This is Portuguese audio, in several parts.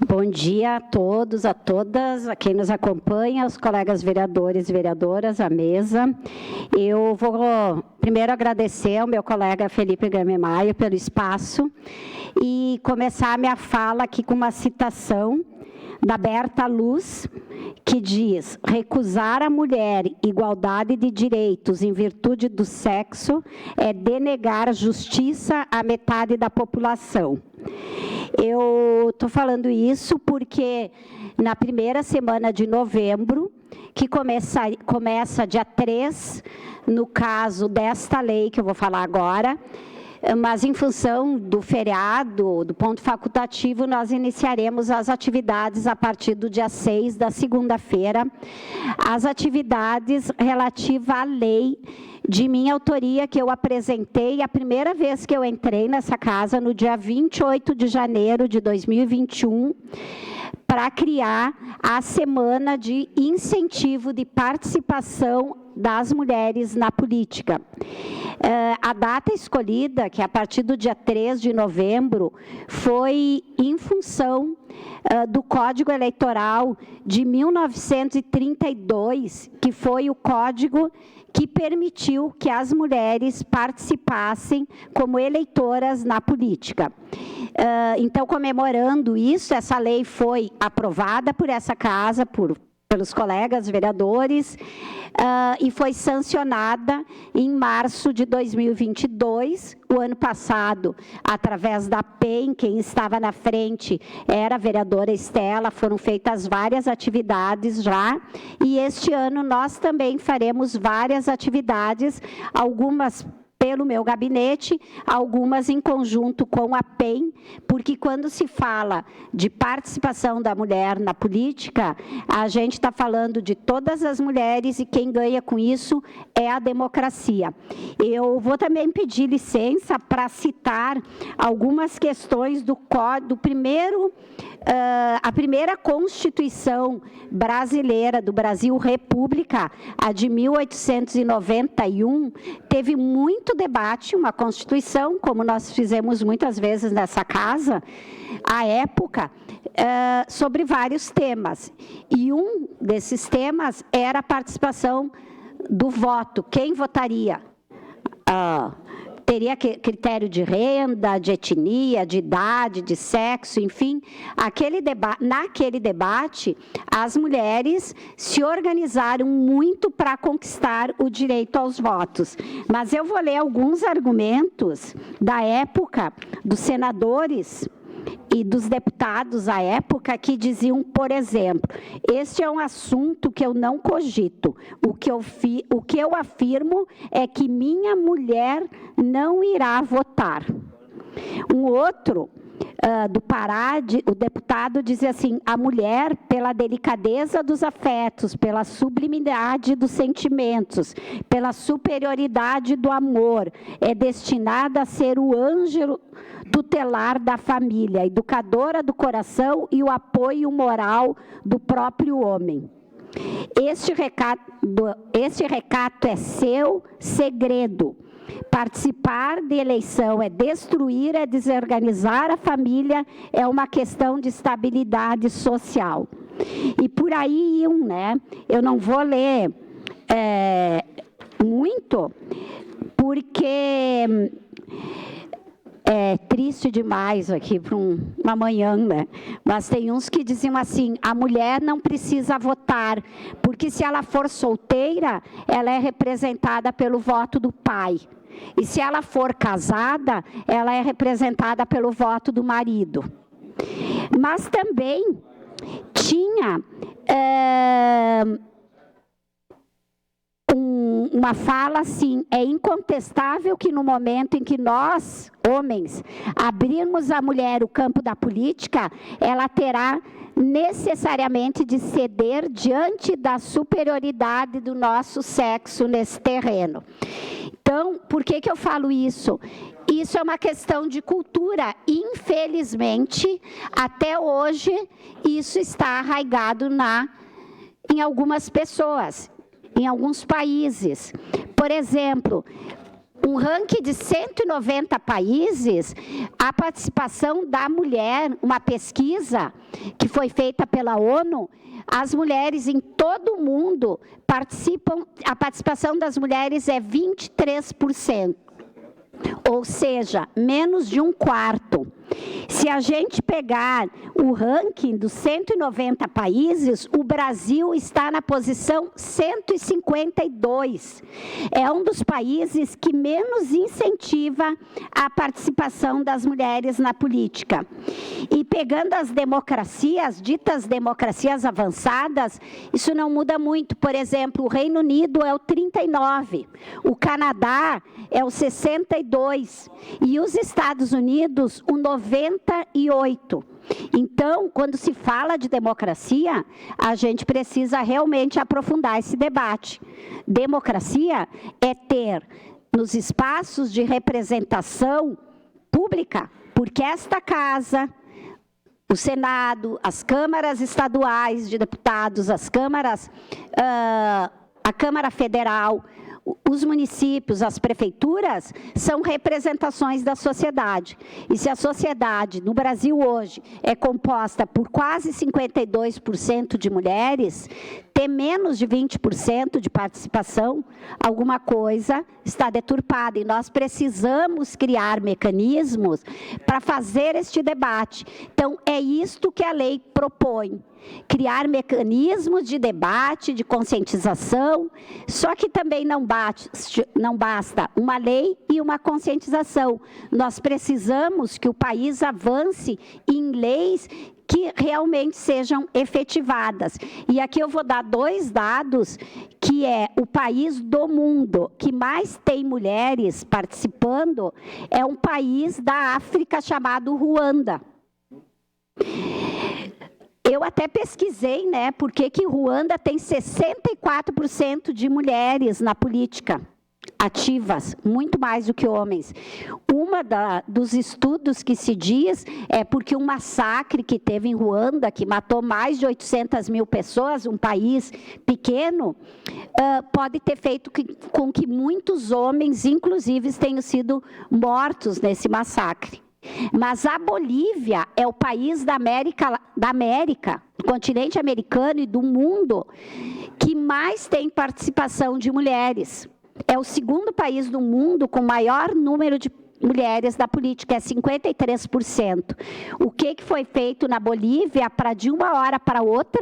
Bom dia a todos, a todas, a quem nos acompanha, aos colegas vereadores e vereadoras, à mesa. Eu vou primeiro agradecer ao meu colega Felipe Game Maia pelo espaço e começar a minha fala aqui com uma citação da Berta Luz, que diz: recusar à mulher igualdade de direitos em virtude do sexo é denegar justiça à metade da população. Eu estou falando isso porque na primeira semana de novembro, que começa dia 3, no caso desta lei que eu vou falar agora, mas em função do feriado, do ponto facultativo, nós iniciaremos as atividades a partir do dia 6, da segunda-feira, as atividades relativas à lei de minha autoria, que eu apresentei a primeira vez que eu entrei nessa casa, no dia 28 de janeiro de 2021, para criar a semana de incentivo de participação das mulheres na política. A data escolhida, que é a partir do dia 3 de novembro, foi em função do Código Eleitoral de 1932, que foi o código que permitiu que as mulheres participassem como eleitoras na política. Então, comemorando isso, essa lei foi aprovada por essa casa, pelos colegas vereadores, e foi sancionada em março de 2022. O ano passado, através da PEN, quem estava na frente era a vereadora Estela, foram feitas várias atividades já, e este ano nós também faremos várias atividades, algumas pelo meu gabinete, algumas em conjunto com a PEN, porque quando se fala de participação da mulher na política, a gente está falando de todas as mulheres e quem ganha com isso é a democracia. Eu vou também pedir licença para citar algumas questões do primeiro, a primeira Constituição brasileira do Brasil República, a de 1891, teve muito debate, uma Constituição, como nós fizemos muitas vezes nessa casa, à época, sobre vários temas. E um desses temas era a participação do voto. Quem votaria? Teria critério de renda, de etnia, de idade, de sexo, enfim. Naquele debate, as mulheres se organizaram muito para conquistar o direito aos votos. Mas eu vou ler alguns argumentos da época dos senadores e dos deputados à época que diziam, por exemplo, este é um assunto que eu não cogito, o que eu afirmo é que minha mulher não irá votar. Um outro, do Pará, o deputado dizia assim: a mulher, pela delicadeza dos afetos, pela sublimidade dos sentimentos, pela superioridade do amor, é destinada a ser o anjo tutelar da família, educadora do coração e o apoio moral do próprio homem. Este recato é seu segredo. Participar de eleição é destruir, é desorganizar a família, é uma questão de estabilidade social. E por aí iam, né? Eu não vou ler muito, porque é triste demais aqui para uma manhã, né? Mas tem uns que diziam assim: a mulher não precisa votar, porque se ela for solteira, ela é representada pelo voto do pai. E se ela for casada, ela é representada pelo voto do marido. Mas também tinha uma fala assim: é incontestável que no momento em que nós, homens, abrirmos à mulher o campo da política, ela terá necessariamente de ceder diante da superioridade do nosso sexo nesse terreno. Então, por que eu falo isso? Isso é uma questão de cultura. Infelizmente, até hoje, isso está arraigado em algumas pessoas, em alguns países. Por exemplo, Um ranking de 190 países, a participação da mulher, uma pesquisa que foi feita pela ONU, as mulheres em todo o mundo participam, a participação das mulheres é 23%. Ou seja, menos de um quarto. Se a gente pegar o ranking dos 190 países, o Brasil está na posição 152. É um dos países que menos incentiva a participação das mulheres na política. E pegando as democracias, ditas democracias avançadas, isso não muda muito. Por exemplo, o Reino Unido é o 39, o Canadá é o 62 e os Estados Unidos o 98. Então, quando se fala de democracia, a gente precisa realmente aprofundar esse debate. Democracia é ter nos espaços de representação pública, porque esta casa, o Senado, as câmaras estaduais de deputados, as câmaras, a Câmara Federal, os municípios, as prefeituras, são representações da sociedade. E se a sociedade, no Brasil hoje, é composta por quase 52% de mulheres, ter menos de 20% de participação, alguma coisa está deturpada. E nós precisamos criar mecanismos para fazer este debate. Então, é isto que a lei propõe. Criar mecanismos de debate, de conscientização, só que também não basta uma lei e uma conscientização. Nós precisamos que o país avance em leis que realmente sejam efetivadas. E aqui eu vou dar 2 dados, que é o país do mundo que mais tem mulheres participando, é um país da África chamado Ruanda. Eu até pesquisei, né, por que Ruanda tem 64% de mulheres na política ativas, muito mais do que homens. Dos estudos que se diz é porque um massacre que teve em Ruanda, que matou mais de 800 mil pessoas, um país pequeno, pode ter feito com que muitos homens, inclusive, tenham sido mortos nesse massacre. Mas a Bolívia é o país da América, do continente americano e do mundo, que mais tem participação de mulheres. É o segundo país do mundo com maior número de mulheres na política, é 53%. O que foi feito na Bolívia para de uma hora para outra?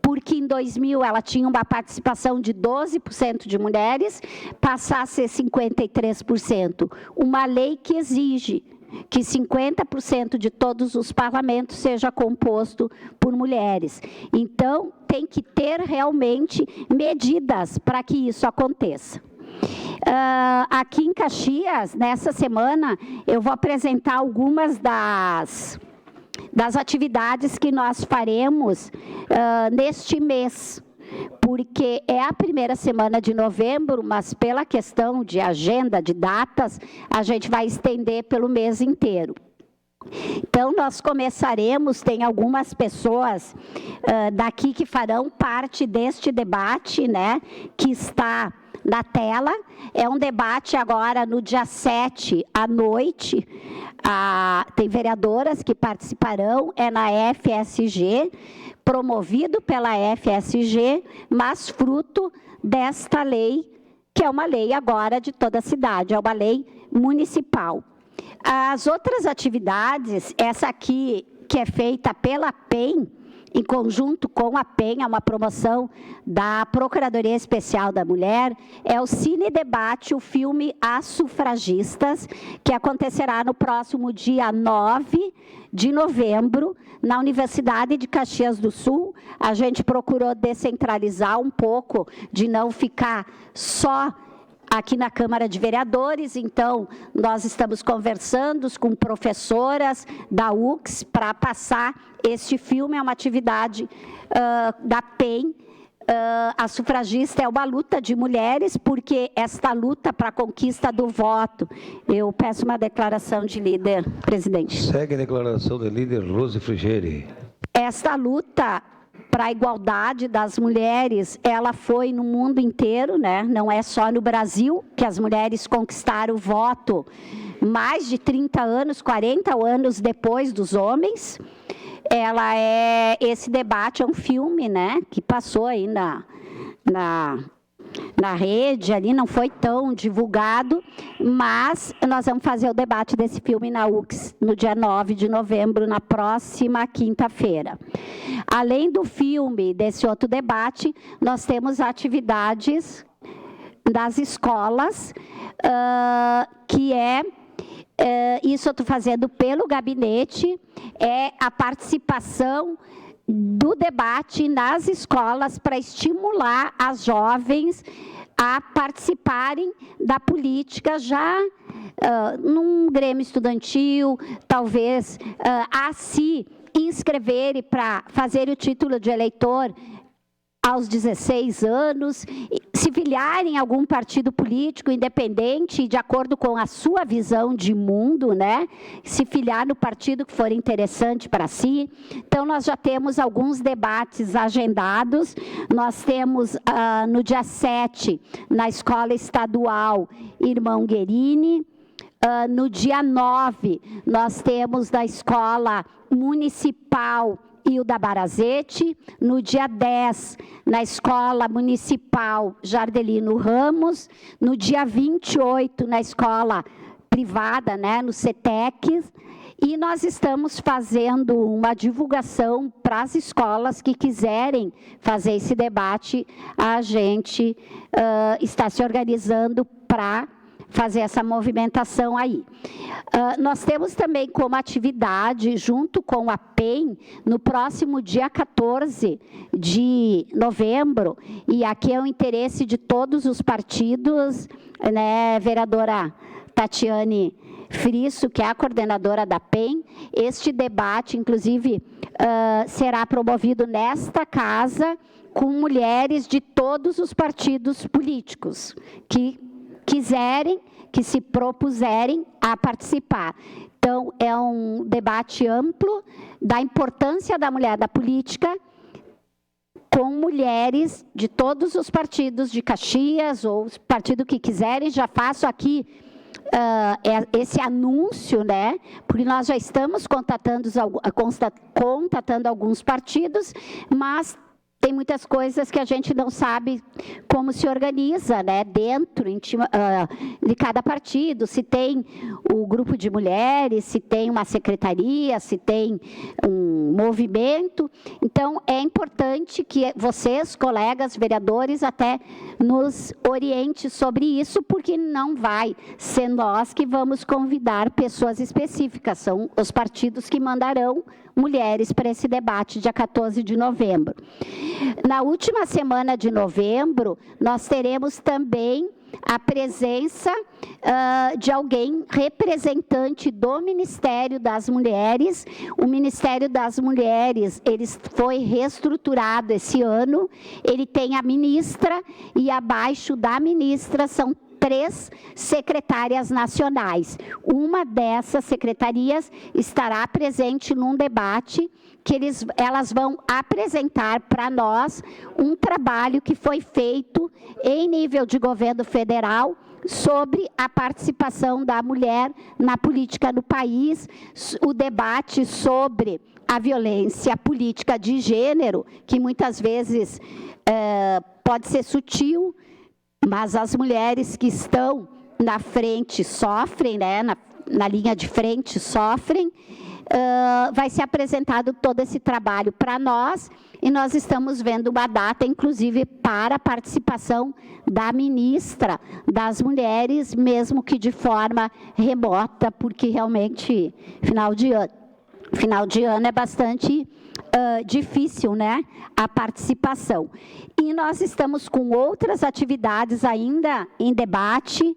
Porque em 2000 ela tinha uma participação de 12% de mulheres, passar a ser 53%. Uma lei que exige que 50% de todos os parlamentos seja composto por mulheres. Então, tem que ter realmente medidas para que isso aconteça. Aqui em Caxias, nessa semana, eu vou apresentar algumas das atividades que nós faremos neste mês, porque é a primeira semana de novembro, mas pela questão de agenda, de datas, a gente vai estender pelo mês inteiro. Então, nós começaremos, tem algumas pessoas daqui que farão parte deste debate, né, que está na tela. É um debate agora no dia 7 à noite, tem vereadoras que participarão, é na FSG, promovido pela FSG, mas fruto desta lei, que é uma lei agora de toda a cidade, é uma lei municipal. As outras atividades, essa aqui que é feita pela PEN, em conjunto com a PEN, é uma promoção da Procuradoria Especial da Mulher, é o Cine Debate, o filme As Sufragistas, que acontecerá no próximo dia 9 de novembro, na Universidade de Caxias do Sul. A gente procurou descentralizar um pouco, de não ficar só aqui na Câmara de Vereadores, então nós estamos conversando com professoras da UX para passar este filme, é uma atividade da PEN. A sufragista é uma luta de mulheres, porque esta luta para a conquista do voto, eu peço uma declaração de líder, presidente. Segue a declaração de líder Rose Frigeri. Esta luta para a igualdade das mulheres, ela foi no mundo inteiro, né? Não é só no Brasil que as mulheres conquistaram o voto mais de 30 anos, 40 anos depois dos homens. Esse debate é um filme, né, que passou aí na rede, ali não foi tão divulgado, mas nós vamos fazer o debate desse filme na UX no dia 9 de novembro, na próxima quinta-feira. Além do filme, desse outro debate, nós temos atividades das escolas, que isso eu estou fazendo pelo gabinete, é a participação do debate nas escolas para estimular as jovens a participarem da política já num grêmio estudantil, talvez a se inscreverem para fazer o título de eleitor aos 16 anos, se filiarem a algum partido político independente, de acordo com a sua visão de mundo, né? Se filiar no partido que for interessante para si. Então, nós já temos alguns debates agendados. Nós temos, no dia 7, na Escola Estadual Irmão Guerini. No dia 9, nós temos na Escola Municipal Hilda Barazete, no dia 10, na Escola Municipal Jardelino Ramos, no dia 28, na escola privada, né, no CETEC, e nós estamos fazendo uma divulgação para as escolas que quiserem fazer esse debate. A gente está se organizando para fazer essa movimentação aí. Nós temos também como atividade, junto com a PEN, no próximo dia 14 de novembro, e aqui é o interesse de todos os partidos, né, vereadora Tatiane Frisso, que é a coordenadora da PEN, este debate, inclusive, será promovido nesta casa, com mulheres de todos os partidos políticos, que quiserem, que se propuserem a participar. Então, é um debate amplo da importância da mulher da política, com mulheres de todos os partidos de Caxias, ou os partidos que quiserem. Já faço aqui esse anúncio, né? Porque nós já estamos contatando alguns partidos, mas tem muitas coisas que a gente não sabe como se organiza, né, dentro de cada partido, se tem o grupo de mulheres, se tem uma secretaria, se tem um movimento. Então, é importante que vocês, colegas vereadores, até nos orientem sobre isso, porque não vai ser nós que vamos convidar pessoas específicas, são os partidos que mandarão mulheres para esse debate, dia 14 de novembro. Na última semana de novembro, nós teremos também a presença de alguém representante do Ministério das Mulheres. O Ministério das Mulheres, ele foi reestruturado esse ano, ele tem a ministra, e abaixo da ministra são 3 secretárias nacionais. Uma dessas secretarias estará presente num debate que elas vão apresentar para nós um trabalho que foi feito em nível de governo federal sobre a participação da mulher na política no país, o debate sobre a violência política de gênero, que muitas vezes pode ser sutil, mas as mulheres que estão na frente sofrem, né, na linha de frente sofrem. Vai ser apresentado todo esse trabalho para nós, e nós estamos vendo uma data, inclusive, para a participação da ministra das Mulheres, mesmo que de forma remota, porque realmente final de ano é bastante difícil, né, a participação. E nós estamos com outras atividades ainda em debate,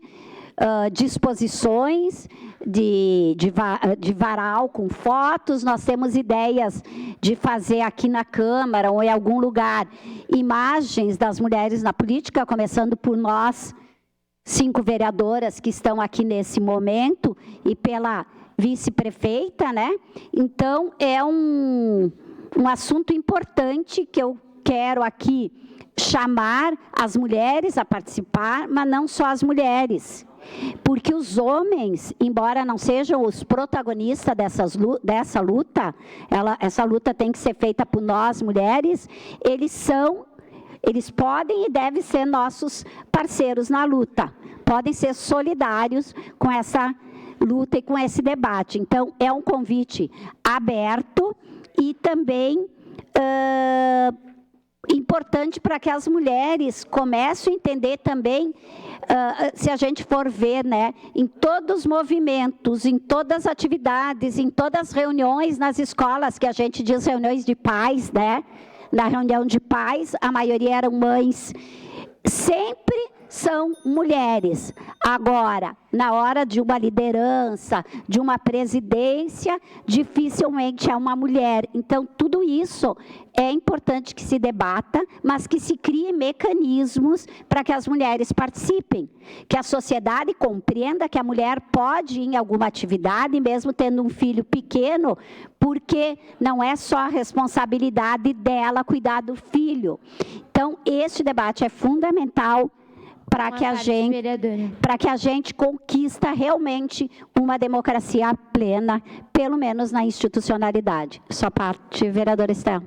disposições de varal com fotos. Nós temos ideias de fazer aqui na Câmara ou em algum lugar imagens das mulheres na política, começando por nós, 5 vereadoras que estão aqui nesse momento, e pela vice-prefeita, né? Então, é um um assunto importante que eu quero aqui chamar as mulheres a participar, mas não só as mulheres. Porque os homens, embora não sejam os protagonistas dessa luta, essa luta tem que ser feita por nós, mulheres, eles podem e devem ser nossos parceiros na luta, podem ser solidários com essa luta e com esse debate. Então, é um convite aberto e também importante para que as mulheres comecem a entender também, se a gente for ver, né, em todos os movimentos, em todas as atividades, em todas as reuniões nas escolas, que a gente diz reuniões de pais, né? Na reunião de pais, a maioria eram mães, sempre são mulheres. Agora, na hora de uma liderança, de uma presidência, dificilmente é uma mulher. Então, tudo isso é importante que se debata, mas que se crie mecanismos para que as mulheres participem, que a sociedade compreenda que a mulher pode ir em alguma atividade, mesmo tendo um filho pequeno, porque não é só a responsabilidade dela cuidar do filho. Então, este debate é fundamental para que a gente conquista realmente uma democracia plena, pelo menos na institucionalidade. Sua parte, vereadora Estela.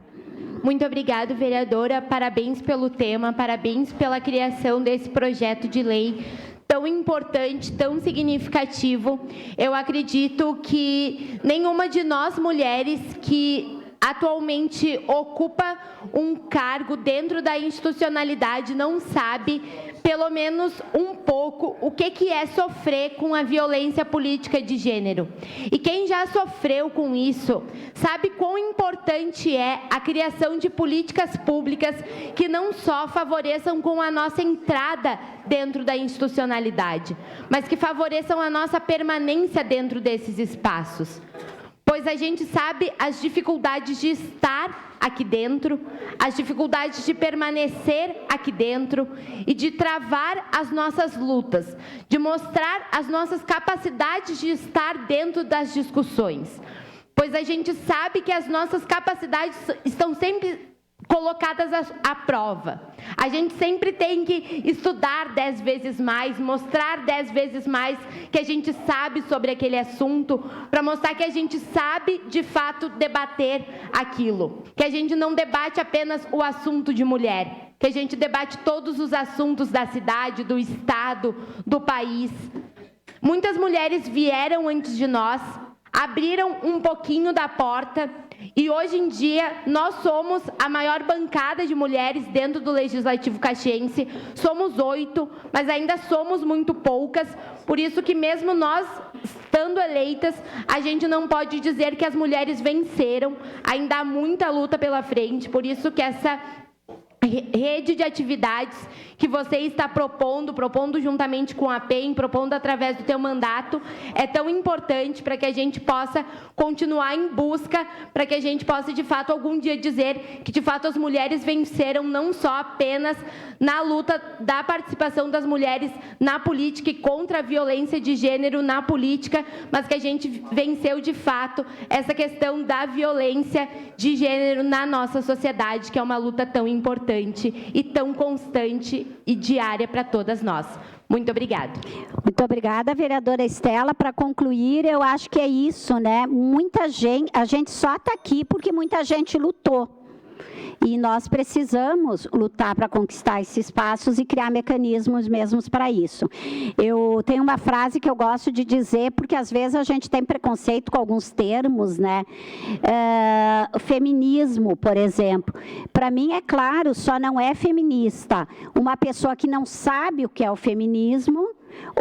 Muito obrigada, vereadora. Parabéns pelo tema, parabéns pela criação desse projeto de lei tão importante, tão significativo. Eu acredito que nenhuma de nós mulheres que atualmente ocupa um cargo dentro da institucionalidade não sabe, pelo menos um pouco, o que é sofrer com a violência política de gênero. E quem já sofreu com isso, sabe quão importante é a criação de políticas públicas que não só favoreçam com a nossa entrada dentro da institucionalidade, mas que favoreçam a nossa permanência dentro desses espaços. Pois a gente sabe as dificuldades de estar aqui dentro, as dificuldades de permanecer aqui dentro e de travar as nossas lutas, de mostrar as nossas capacidades de estar dentro das discussões. Pois a gente sabe que as nossas capacidades estão sempre colocadas à prova. A gente sempre tem que estudar 10 vezes mais, mostrar 10 vezes mais que a gente sabe sobre aquele assunto, para mostrar que a gente sabe, de fato, debater aquilo. Que a gente não debate apenas o assunto de mulher, que a gente debate todos os assuntos da cidade, do estado, do país. Muitas mulheres vieram antes de nós, abriram um pouquinho da porta, e hoje em dia nós somos a maior bancada de mulheres dentro do Legislativo Caxiense. Somos 8, mas ainda somos muito poucas, por isso que mesmo nós estando eleitas, a gente não pode dizer que as mulheres venceram, ainda há muita luta pela frente, por isso que essa rede de atividades que você está propondo juntamente com a PEN, propondo através do teu mandato, é tão importante para que a gente possa continuar em busca, para que a gente possa, de fato, algum dia dizer que, de fato, as mulheres venceram não só apenas na luta da participação das mulheres na política e contra a violência de gênero na política, mas que a gente venceu, de fato, essa questão da violência de gênero na nossa sociedade, que é uma luta tão importante e tão constante e diária para todas nós. Muito obrigada. Muito obrigada, vereadora Estela. Para concluir, eu acho que é isso, né? Muita gente, a gente só está aqui porque muita gente lutou. E nós precisamos lutar para conquistar esses espaços e criar mecanismos mesmos para isso. Eu tenho uma frase que eu gosto de dizer, porque às vezes a gente tem preconceito com alguns termos, né? Feminismo, por exemplo. Para mim, é claro, só não é feminista uma pessoa que não sabe o que é o feminismo,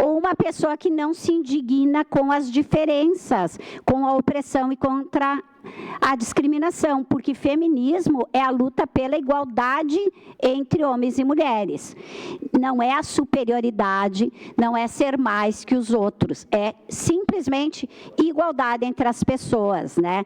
ou uma pessoa que não se indigna com as diferenças, com a opressão e contra a discriminação, porque feminismo é a luta pela igualdade entre homens e mulheres. Não é a superioridade, não é ser mais que os outros, é simplesmente igualdade entre as pessoas, né?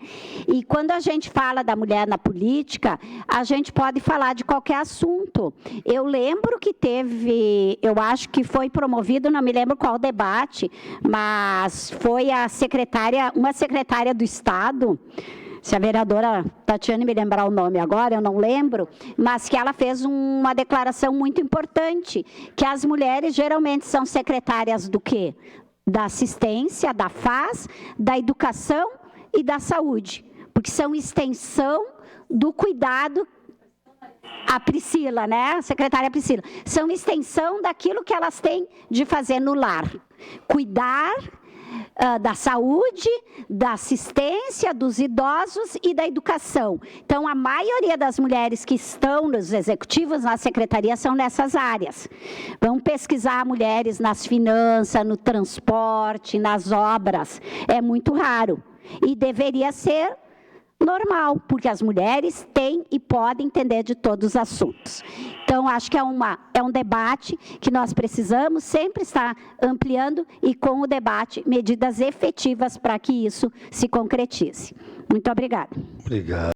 E quando a gente fala da mulher na política, a gente pode falar de qualquer assunto. Eu lembro que teve, eu acho que foi promovido, não me lembro qual debate, mas foi a secretária, uma secretária do Estado, se a vereadora Tatiane me lembrar o nome agora, eu não lembro, mas que ela fez uma declaração muito importante, que as mulheres geralmente são secretárias do quê? Da assistência, da FAS, da educação e da saúde, porque são extensão do cuidado. A Priscila, né? A secretária Priscila. São extensão daquilo que elas têm de fazer no lar. Cuidar da saúde, da assistência dos idosos e da educação. Então, a maioria das mulheres que estão nos executivos, na secretaria, são nessas áreas. Vamos pesquisar mulheres nas finanças, no transporte, nas obras. É muito raro. E deveria ser normal, porque as mulheres têm e podem entender de todos os assuntos. Então, acho que é um debate que nós precisamos sempre estar ampliando e, com o debate, medidas efetivas para que isso se concretize. Muito obrigada. Obrigado.